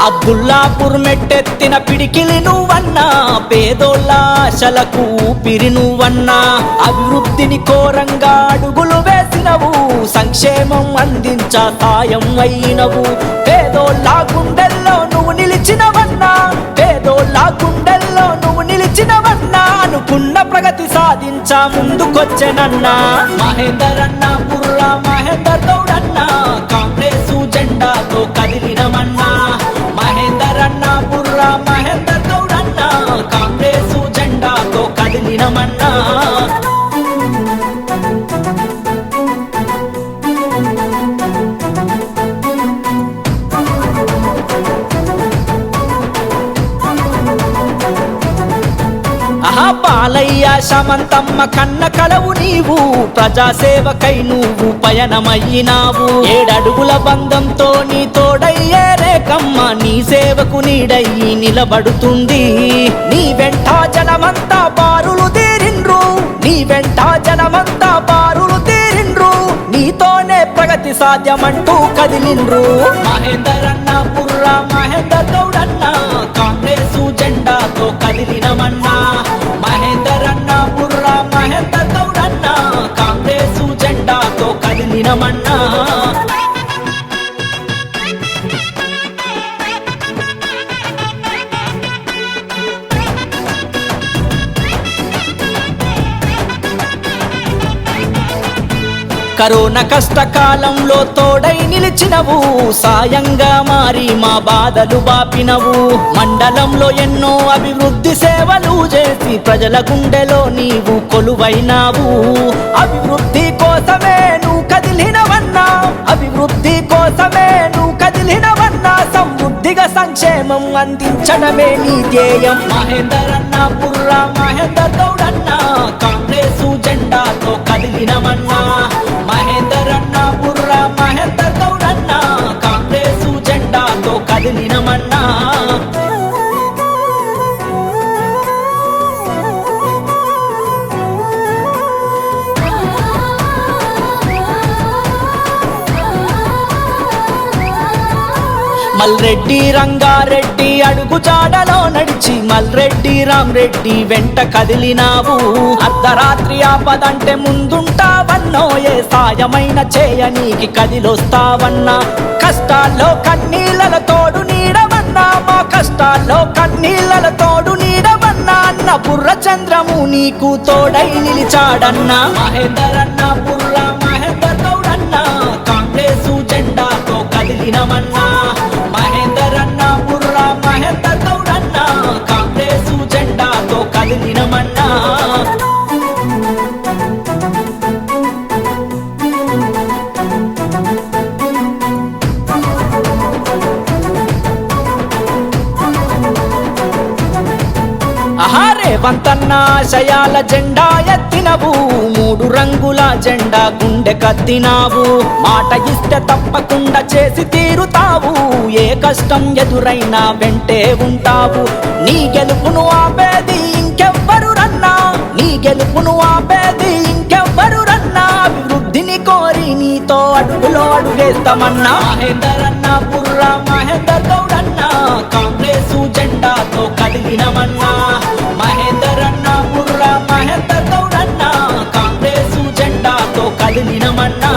అబ్దుల్లాపూర్ మెట్టెత్తిన పిడికిలి నువ్వన్నా, పేదోళ్ళ ఆశలకు ఊపిరి నువ్వన్నా, అభివృద్ధిని కోరంగా అడుగులు వేసినవు, సంక్షేమం అందించ సాయం అయినవు. పేదోళ్ళ గుండెల్లో నువ్వు నిలిచినవన్నా, పేదోళ్ళ గుండెల్లో నువ్వు నిలిచినవన్నా, అనుకున్న ప్రగతి సాధించా ముందుకొచ్చెనన్నా. మహేందర్ అన్న బుర్రా మహేందర్ గౌడ్ అన్న, కాంగ్రెసు జెండాతో కదిలినమన్నా. మహేందర్ అన్న బుర్రా మహేందర్ గౌడ్ అన్న, కాంగ్రెసు జెండాతో కదిలినమన్నా. బాలయ్య శమంతమ్మ కన్న కలవు నీవు, ప్రజాసేవకై నువ్వు పయనమయ్యినావు. 7 అడుగుల బంధంతో నీ తోడయ్యే రేఖమ్మ, నీ సేవకు నీడయ్యి నిలబడుతుంది. నీ వెంట జనమంతా బారులు తీరిండ్రు, నీ వెంట జనమంతా బారులు తీరిండ్రు, నీతోనే ప్రగతి సాధ్యమంటూ కదిలిండ్రు. మహేందర్ అన్న బుర్రా మహేందర్ గౌడ్ అన్న, కాంగ్రెసు జెండాతో కదిలినమన్నా. మహేందర్ అన్న బుర్రా మహేందర్ గౌడ్ అన్న, కాంగ్రెసు జెండాతో కదిలినమన్నా. కరోనా కష్టకాలంలో తోడై నిలిచినవు, సాయంగా మారి మా బాధలు బాపినవు. మండలంలో ఎన్నో అభివృద్ధి సేవలు చేసి ప్రజల గుండెలో నీవు కొలువైనావు. అభివృద్ధి కోసమే నువ్వు కదిలినవన్నా, అభివృద్ధి కోసమే నువ్వు కదిలినవన్నా, సమృద్ధిగా సంక్షేమం అందించడమే నీ ధ్యేయం. మహేందర్ అన్న బుర్రా మహేందర్ గౌడ్ అన్న, కాంగ్రెసు జెండాతో కదిలినమన్నా. మహేందర్ అన్న బుర్రా మహేందర్ గౌడ్ అన్న, కాంగ్రెసు జెండాతో కదిలినమన్నా. మల్రెడ్డి రంగారెడ్డి అడుగు జాడలో నడిచి, మల్రెడ్డి రామ్రెడ్డి వెంట కదిలినావు. అర్ధరాత్రి ఆపదంటే ముందుంటావన్నో, ఏ సాయమైన చేయనీకి కదిలొస్తావన్నా. కష్టాల్లో కన్నీళ్ళల తోడు నీడవన్నా, మా కష్టాల్లో కన్నీళ్ళల తోడు నీడవన్నా, అన్న బుర్ర చంద్రము నీకు తోడై నిలిచాడన్నా. మహేందర్ అన్న బుర్రా మహేందర్ గౌడ్ అన్న, కాంగ్రెసు జెండాతో కదిలినమన్నా. మహేందర్ అన్న బుర్రా మహేందర్ గౌడ్ అన్న, కాంగ్రెసు జెండాతో కదిలినమన్నా. రేవంతన్న ఆశయాల జెండా ఎత్తినవు, 3 రంగుల జెండా గుండె కత్తినావు. మాట ఇస్తే తప్పకుండా చేసి తీరుతావు, ఏ కష్టం ఎదురైనా వెంటే ఉంటావు. నీ గెలుపును ఆపేది ఇంకెవ్వరు రన్నా, నీ గెలుపును ఆపేది ఇంకెవ్వరు రన్నా, అభివృద్ధిని కోరి నీతో అడుగులో అడుగేస్తామన్నా. మహేందర్ అన్న బుర్రా మహేందర్ గౌడ్ అన్న, కాంగ్రెసు జెండాతో కదిలినమన్నా. మహేందర్ అన్న బుర్రా మహేందర్ గౌడ్ అన్న, కాంగ్రెసు జెండాతో కదిలినమన్నా.